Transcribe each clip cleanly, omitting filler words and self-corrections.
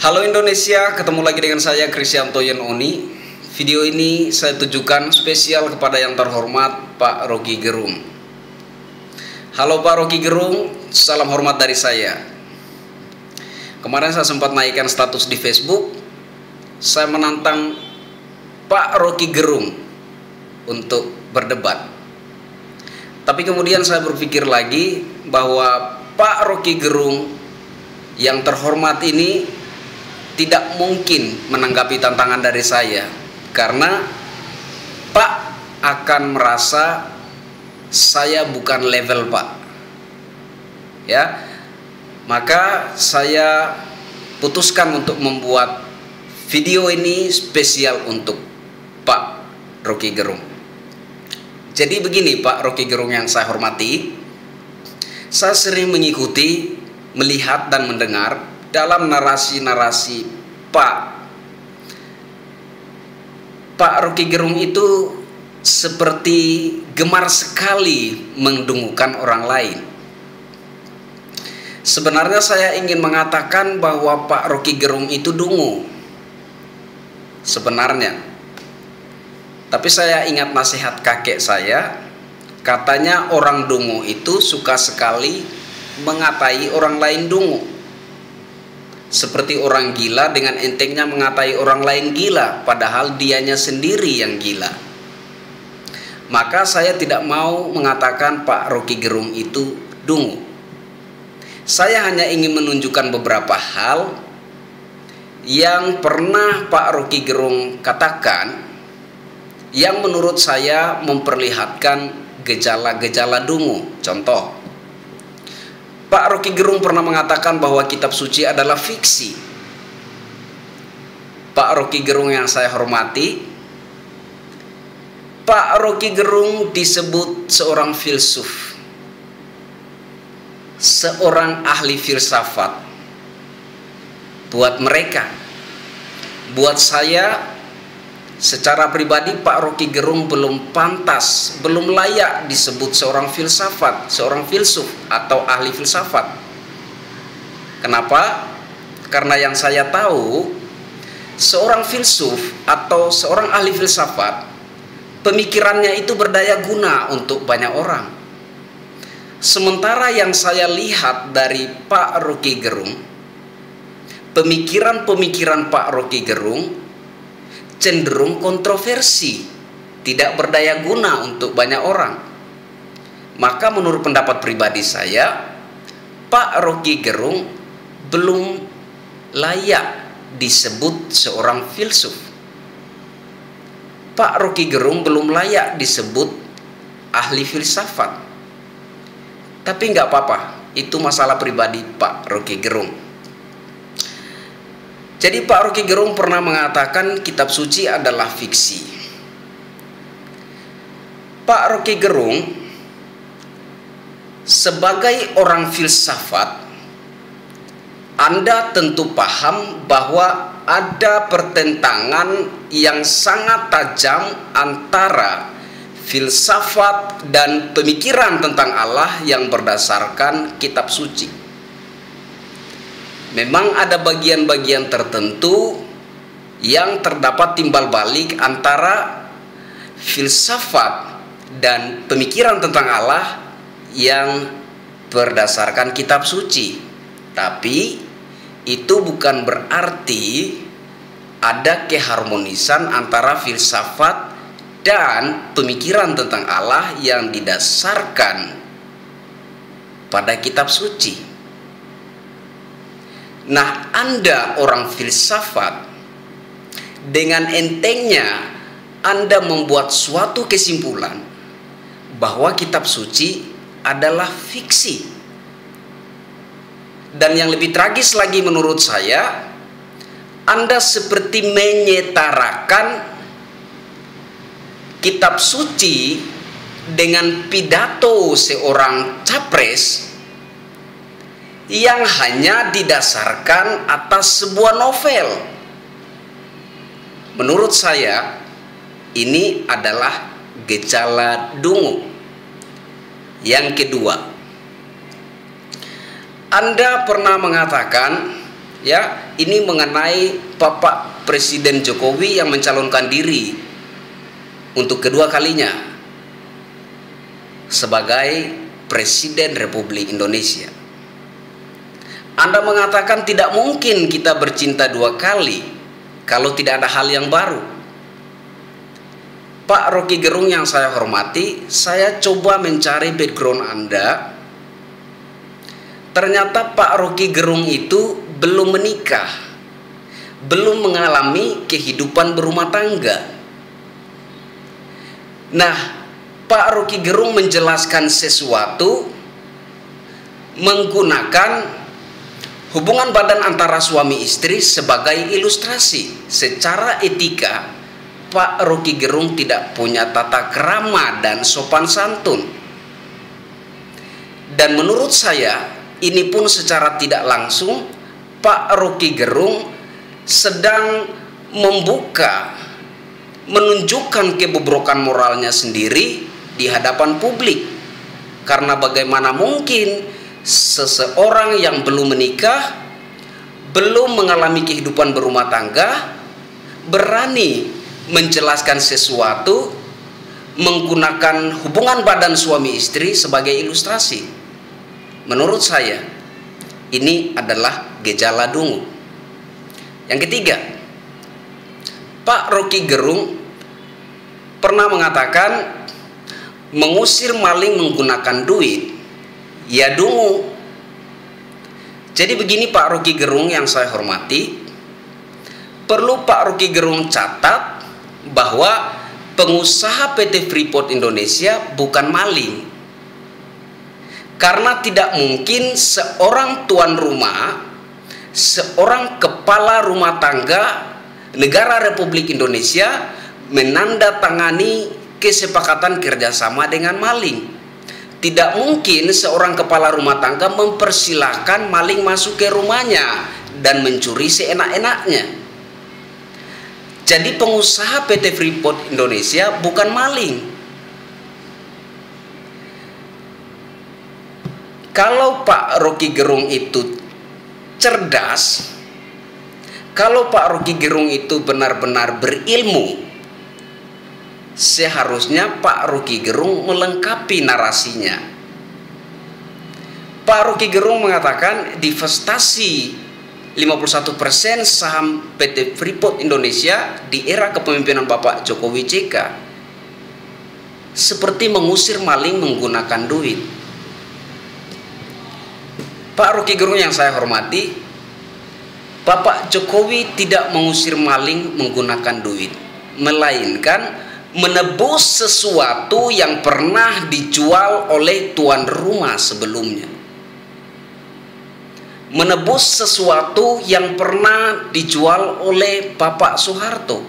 Halo Indonesia, ketemu lagi dengan saya Krisyanto Oni. Video ini saya tujukan spesial kepada yang terhormat Pak Rocky Gerung. Halo Pak Rocky Gerung, salam hormat dari saya. Kemarin saya sempat naikkan status di Facebook. Saya menantang Pak Rocky Gerung untuk berdebat. Tapi kemudian saya berpikir lagi bahwa Pak Rocky Gerung yang terhormat ini tidak mungkin menanggapi tantangan dari saya, karena Pak akan merasa saya bukan level Pak. Ya, maka saya putuskan untuk membuat video ini spesial untuk Pak Rocky Gerung. Jadi begini Pak Rocky Gerung yang saya hormati, saya sering mengikuti, melihat dan mendengar dalam narasi-narasi Pak Rocky Gerung itu seperti gemar sekali mendungukan orang lain. Sebenarnya saya ingin mengatakan bahwa Pak Rocky Gerung itu dungu sebenarnya. Tapi saya ingat nasihat kakek saya, katanya orang dungu itu suka sekali mengatai orang lain dungu. Seperti orang gila dengan entengnya mengatai orang lain gila, padahal dianya sendiri yang gila. Maka saya tidak mau mengatakan Pak Rocky Gerung itu dungu. Saya hanya ingin menunjukkan beberapa hal yang pernah Pak Rocky Gerung katakan, yang menurut saya memperlihatkan gejala-gejala dungu. Contoh, Pak Rocky Gerung pernah mengatakan bahwa kitab suci adalah fiksi. Pak Rocky Gerung yang saya hormati, Pak Rocky Gerung disebut seorang filsuf, seorang ahli filsafat. Buat mereka, buat saya secara pribadi, Pak Rocky Gerung belum pantas, belum layak disebut seorang filsafat, seorang filsuf atau ahli filsafat. Kenapa? Karena yang saya tahu, seorang filsuf atau seorang ahli filsafat, pemikirannya itu berdaya guna untuk banyak orang. Sementara yang saya lihat dari Pak Rocky Gerung, pemikiran-pemikiran Pak Rocky Gerung cenderung kontroversi, tidak berdaya guna untuk banyak orang. Maka menurut pendapat pribadi saya, Pak Rocky Gerung belum layak disebut seorang filsuf. Pak Rocky Gerung belum layak disebut ahli filsafat. Tapi nggak apa-apa, itu masalah pribadi Pak Rocky Gerung. Jadi Pak Rocky Gerung pernah mengatakan kitab suci adalah fiksi. Pak Rocky Gerung sebagai orang filsafat, Anda tentu paham bahwa ada pertentangan yang sangat tajam antara filsafat dan pemikiran tentang Allah yang berdasarkan kitab suci. Memang ada bagian-bagian tertentu yang terdapat timbal balik antara filsafat dan pemikiran tentang Allah yang berdasarkan kitab suci. Tapi itu bukan berarti ada keharmonisan antara filsafat dan pemikiran tentang Allah yang didasarkan pada kitab suci. Nah, Anda orang filsafat, dengan entengnya Anda membuat suatu kesimpulan bahwa kitab suci adalah fiksi. Dan yang lebih tragis lagi menurut saya, Anda seperti menyetarakan kitab suci dengan pidato seorang capres yang hanya didasarkan atas sebuah novel. Menurut saya, ini adalah gejala dungu. Yang kedua, Anda pernah mengatakan Ya, ini mengenai Bapak Presiden Jokowi yang mencalonkan diri untuk kedua kalinya sebagai Presiden Republik Indonesia. Anda mengatakan tidak mungkin kita bercinta dua kali kalau tidak ada hal yang baru. Pak Rocky Gerung yang saya hormati, saya coba mencari background Anda. Ternyata Pak Rocky Gerung itu belum menikah, belum mengalami kehidupan berumah tangga. Nah, Pak Rocky Gerung menjelaskan sesuatu menggunakan hubungan badan antara suami istri sebagai ilustrasi. Secara etika, Pak Rocky Gerung tidak punya tata krama dan sopan santun. Dan menurut saya, ini pun secara tidak langsung Pak Rocky Gerung sedang menunjukkan kebobrokan moralnya sendiri di hadapan publik. Karena bagaimana mungkin seseorang yang belum menikah, belum mengalami kehidupan berumah tangga, berani menjelaskan sesuatu menggunakan hubungan badan suami istri sebagai ilustrasi. Menurut saya, ini adalah gejala dungu. Yang ketiga, Pak Rocky Gerung pernah mengatakan mengusir maling menggunakan duit, ya dungu. Jadi begini Pak Rocky Gerung yang saya hormati, perlu Pak Rocky Gerung catat bahwa pengusaha PT Freeport Indonesia bukan maling. Karena tidak mungkin seorang tuan rumah, seorang kepala rumah tangga negara Republik Indonesia menandatangani kesepakatan kerjasama dengan maling. Tidak mungkin seorang kepala rumah tangga mempersilahkan maling masuk ke rumahnya dan mencuri seenak-enaknya. Jadi pengusaha PT Freeport Indonesia bukan maling. Kalau Pak Rocky Gerung itu cerdas, kalau Pak Rocky Gerung itu benar-benar berilmu, seharusnya Pak Rocky Gerung melengkapi narasinya. Pak Rocky Gerung mengatakan divestasi 51% saham PT Freeport Indonesia di era kepemimpinan Bapak Jokowi JK seperti mengusir maling menggunakan duit. Pak Rocky Gerung yang saya hormati, Bapak Jokowi tidak mengusir maling menggunakan duit, melainkan menebus sesuatu yang pernah dijual oleh tuan rumah sebelumnya. Menebus sesuatu yang pernah dijual oleh Bapak Soeharto.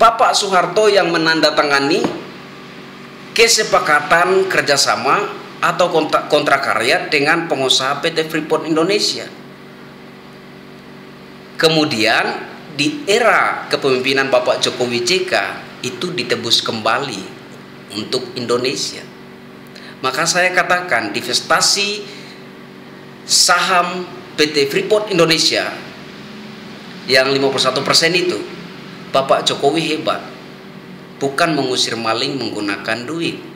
Bapak Soeharto yang menandatangani kesepakatan kerjasama atau kontrak karya dengan pengusaha PT Freeport Indonesia. Kemudian di era kepemimpinan Bapak Jokowi JK itu ditebus kembali untuk Indonesia. Maka saya katakan divestasi saham PT Freeport Indonesia yang 51% itu, Bapak Jokowi hebat, bukan mengusir maling menggunakan duit.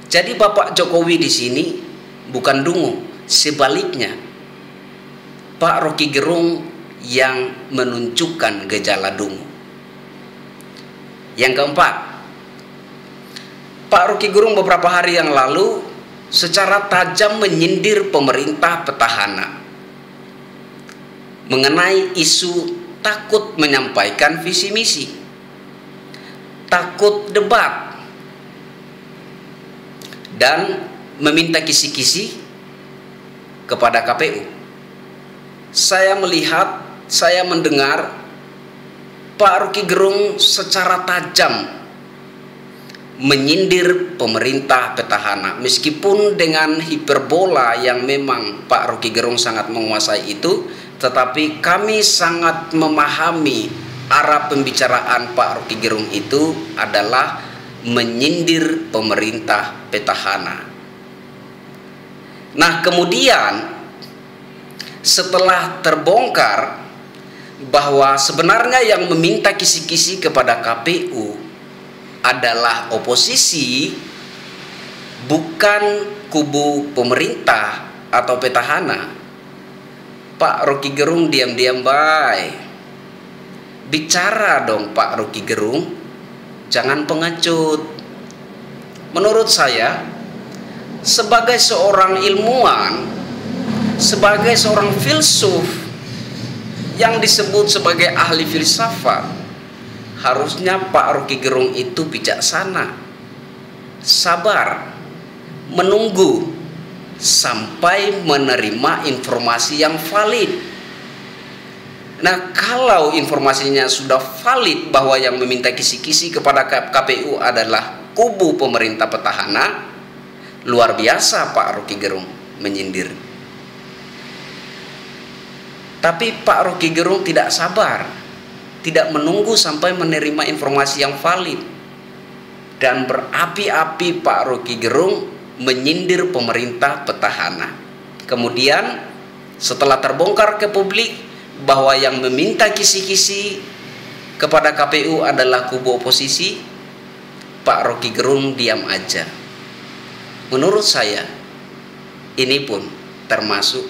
Jadi Bapak Jokowi di sini bukan dungu, sebaliknya Pak Rocky Gerung yang menunjukkan gejala dungu. Yang keempat, Pak Rocky Gerung beberapa hari yang lalu secara tajam menyindir pemerintah petahana mengenai isu takut menyampaikan visi misi, takut debat, dan meminta kisi-kisi kepada KPU. Saya melihat, saya mendengar Pak Rocky Gerung secara tajam menyindir pemerintah petahana, meskipun dengan hiperbola yang memang Pak Rocky Gerung sangat menguasai itu, tetapi kami sangat memahami arah pembicaraan Pak Rocky Gerung itu adalah menyindir pemerintah petahana. Nah, kemudian setelah terbongkar bahwa sebenarnya yang meminta kisi-kisi kepada KPU adalah oposisi, bukan kubu pemerintah atau petahana, Pak Rocky Gerung diam-diam baik. Bicara dong Pak Rocky Gerung, jangan pengecut. Menurut saya, sebagai seorang ilmuwan, sebagai seorang filsuf yang disebut sebagai ahli filsafat, harusnya Pak Rocky Gerung itu bijaksana, sabar, menunggu sampai menerima informasi yang valid. Nah, kalau informasinya sudah valid bahwa yang meminta kisi-kisi kepada KPU adalah kubu pemerintah petahana, luar biasa Pak Rocky Gerung menyindir. Tapi Pak Rocky Gerung tidak sabar, tidak menunggu sampai menerima informasi yang valid, dan berapi-api Pak Rocky Gerung menyindir pemerintah petahana. Kemudian setelah terbongkar ke publik bahwa yang meminta kisi-kisi kepada KPU adalah kubu oposisi, Pak Rocky Gerung diam aja. Menurut saya ini pun termasuk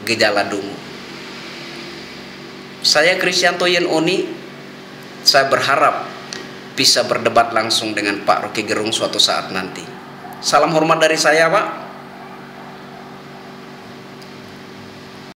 gejala dungu. Saya Kristianto Yen Oni, saya berharap bisa berdebat langsung dengan Pak Rocky Gerung suatu saat nanti. Salam hormat dari saya, Pak.